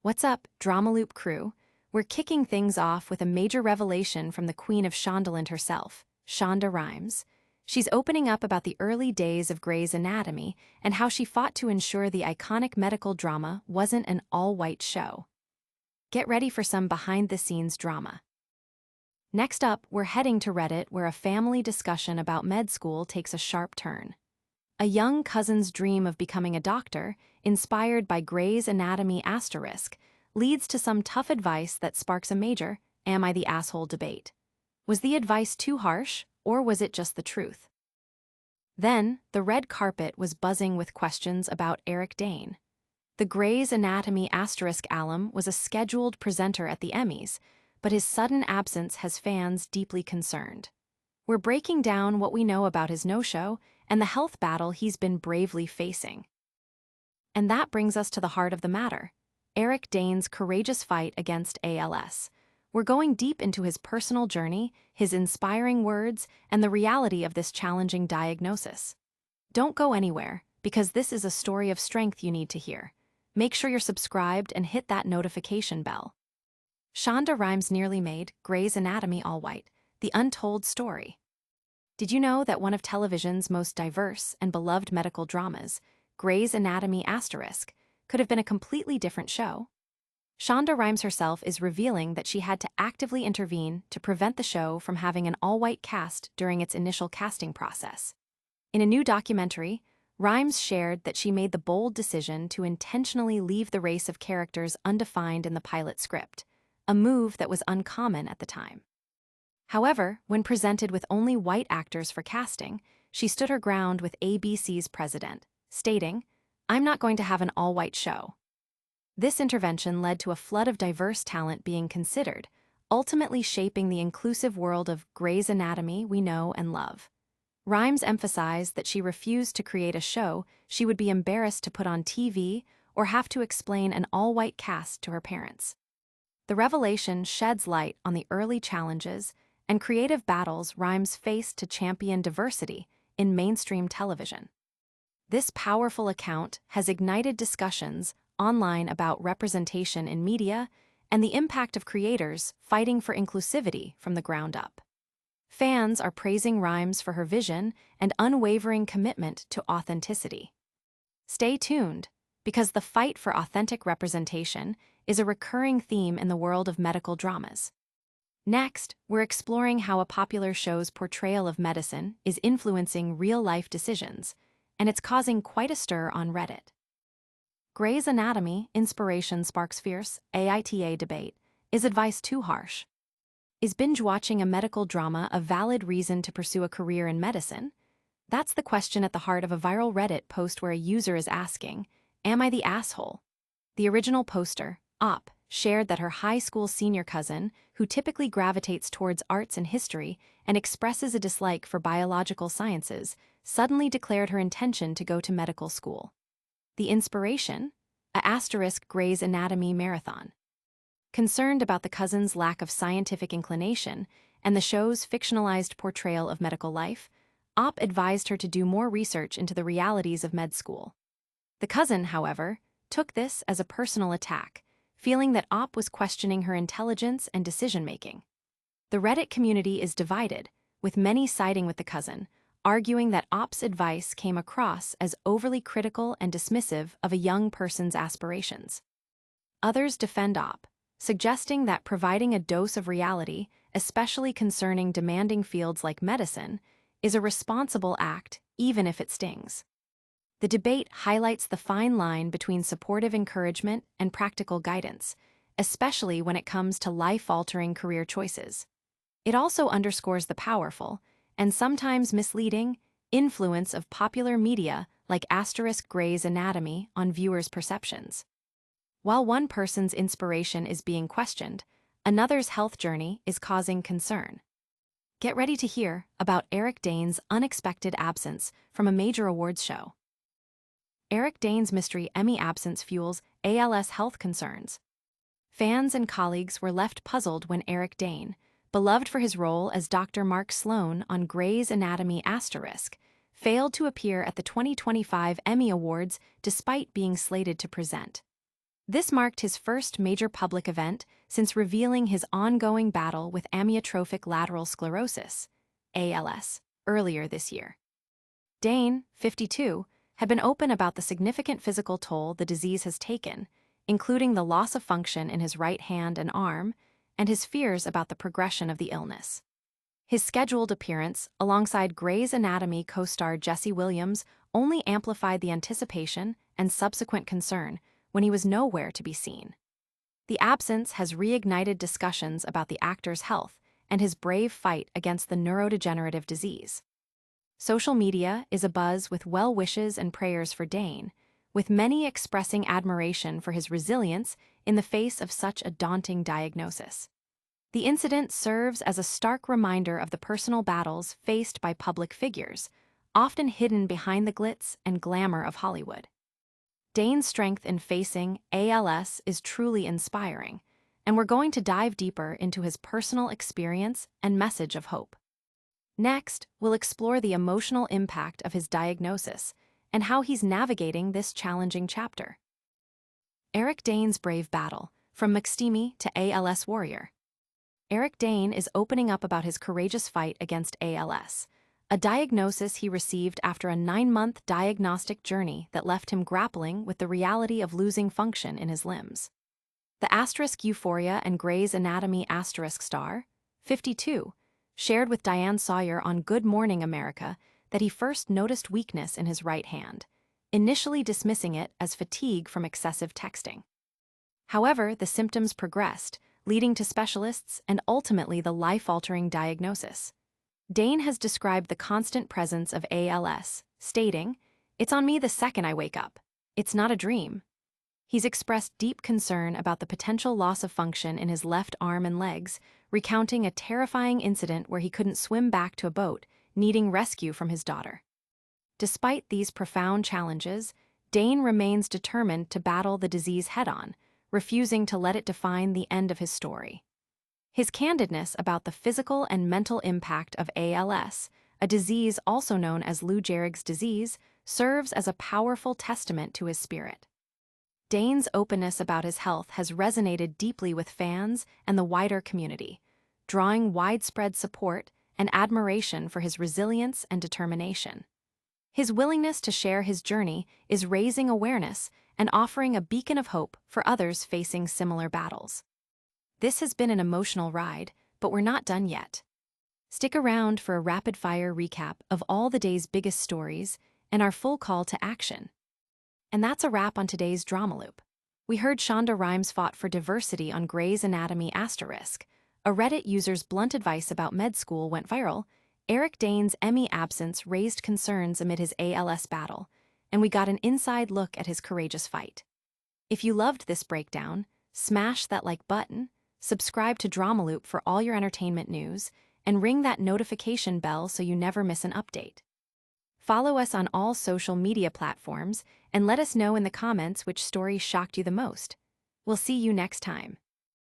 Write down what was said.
What's up, DramaLoop crew? We're kicking things off with a major revelation from the queen of Shondaland herself, Shonda Rhimes. She's opening up about the early days of Grey's Anatomy and how she fought to ensure the iconic medical drama wasn't an all-white show. Get ready for some behind-the-scenes drama. Next up, we're heading to Reddit, where a family discussion about med school takes a sharp turn. A young cousin's dream of becoming a doctor, inspired by Grey's Anatomy *, leads to some tough advice that sparks a major "Am I the asshole?" debate. Was the advice too harsh, or was it just the truth? Then, the red carpet was buzzing with questions about Eric Dane. The Grey's Anatomy * alum was a scheduled presenter at the Emmys, but his sudden absence has fans deeply concerned. We're breaking down what we know about his no-show and the health battle he's been bravely facing. And that brings us to the heart of the matter: Eric Dane's courageous fight against ALS. We're going deep into his personal journey, his inspiring words, and the reality of this challenging diagnosis. Don't go anywhere, because this is a story of strength you need to hear. Make sure you're subscribed and hit that notification bell. Shonda Rhimes nearly made Grey's Anatomy all white, the untold story. Did you know that one of television's most diverse and beloved medical dramas, Grey's Anatomy *, could have been a completely different show? Shonda Rhimes herself is revealing that she had to actively intervene to prevent the show from having an all-white cast during its initial casting process. In a new documentary, Rhimes shared that she made the bold decision to intentionally leave the race of characters undefined in the pilot script, a move that was uncommon at the time. However, when presented with only white actors for casting, she stood her ground with ABC's president, stating, "I'm not going to have an all-white show." This intervention led to a flood of diverse talent being considered, ultimately shaping the inclusive world of Grey's Anatomy we know and love. Rhimes emphasized that she refused to create a show she would be embarrassed to put on TV or have to explain an all-white cast to her parents. The revelation sheds light on the early challenges and creative battles Rhimes faced to champion diversity in mainstream television. This powerful account has ignited discussions online about representation in media and the impact of creators fighting for inclusivity from the ground up. Fans are praising Rhimes for her vision and unwavering commitment to authenticity. Stay tuned, because the fight for authentic representation is a recurring theme in the world of medical dramas. Next, we're exploring how a popular show's portrayal of medicine is influencing real-life decisions, and it's causing quite a stir on Reddit. Grey's Anatomy inspiration sparks fierce AITA debate. Is advice too harsh? Is binge-watching a medical drama a valid reason to pursue a career in medicine? That's the question at the heart of a viral Reddit post where a user is asking, "Am I the asshole?" The original poster, Op, shared that her high school senior cousin, who typically gravitates towards arts and history and expresses a dislike for biological sciences, suddenly declared her intention to go to medical school. The inspiration? A * Grey's Anatomy marathon. Concerned about the cousin's lack of scientific inclination and the show's fictionalized portrayal of medical life, Op advised her to do more research into the realities of med school. The cousin, however, took this as a personal attack, feeling that Op was questioning her intelligence and decision-making. The Reddit community is divided, with many siding with the cousin, arguing that Op's advice came across as overly critical and dismissive of a young person's aspirations. Others defend Op, suggesting that providing a dose of reality, especially concerning demanding fields like medicine, is a responsible act, even if it stings. The debate highlights the fine line between supportive encouragement and practical guidance, especially when it comes to life-altering career choices. It also underscores the powerful, and sometimes misleading, influence of popular media like * Grey's Anatomy on viewers' perceptions. While one person's inspiration is being questioned, another's health journey is causing concern. Get ready to hear about Eric Dane's unexpected absence from a major awards show. Eric Dane's mystery Emmy absence fuels ALS health concerns. Fans and colleagues were left puzzled when Eric Dane, beloved for his role as Dr. Mark Sloan on Grey's Anatomy *, failed to appear at the 2025 Emmy Awards despite being slated to present. This marked his first major public event since revealing his ongoing battle with amyotrophic lateral sclerosis, ALS, earlier this year. Dane, 52, had been open about the significant physical toll the disease has taken, including the loss of function in his right hand and arm, and his fears about the progression of the illness. His scheduled appearance, alongside Grey's Anatomy co-star Jesse Williams, only amplified the anticipation and subsequent concern when he was nowhere to be seen. The absence has reignited discussions about the actor's health and his brave fight against the neurodegenerative disease. Social media is abuzz with well wishes and prayers for Dane, with many expressing admiration for his resilience in the face of such a daunting diagnosis. The incident serves as a stark reminder of the personal battles faced by public figures, often hidden behind the glitz and glamour of Hollywood. Dane's strength in facing ALS is truly inspiring, and we're going to dive deeper into his personal experience and message of hope. Next, we'll explore the emotional impact of his diagnosis and how he's navigating this challenging chapter. Eric Dane's brave battle, from McSteamy to ALS warrior. Eric Dane is opening up about his courageous fight against ALS, a diagnosis he received after a 9-month diagnostic journey that left him grappling with the reality of losing function in his limbs. The asterisk Euphoria and Grey's Anatomy asterisk star, 52, shared with Diane Sawyer on Good Morning America that he first noticed weakness in his right hand, initially dismissing it as fatigue from excessive texting. However, the symptoms progressed, leading to specialists and ultimately the life-altering diagnosis. Dane has described the constant presence of ALS, stating, "It's on me the second I wake up. It's not a dream." He's expressed deep concern about the potential loss of function in his left arm and legs, recounting a terrifying incident where he couldn't swim back to a boat, needing rescue from his daughter. Despite these profound challenges, Dane remains determined to battle the disease head-on, refusing to let it define the end of his story. His candidness about the physical and mental impact of ALS, a disease also known as Lou Gehrig's disease, serves as a powerful testament to his spirit. Dane's openness about his health has resonated deeply with fans and the wider community, drawing widespread support and admiration for his resilience and determination. His willingness to share his journey is raising awareness and offering a beacon of hope for others facing similar battles. This has been an emotional ride, but we're not done yet. Stick around for a rapid-fire recap of all the day's biggest stories and our full call to action. And that's a wrap on today's DramaLoop. We heard Shonda Rhimes fought for diversity on Grey's Anatomy asterisk. A Reddit user's blunt advice about med school went viral. Eric Dane's Emmy absence raised concerns amid his ALS battle, and we got an inside look at his courageous fight. If you loved this breakdown, smash that like button, subscribe to DramaLoop for all your entertainment news, and ring that notification bell so you never miss an update. Follow us on all social media platforms and let us know in the comments which story shocked you the most. We'll see you next time.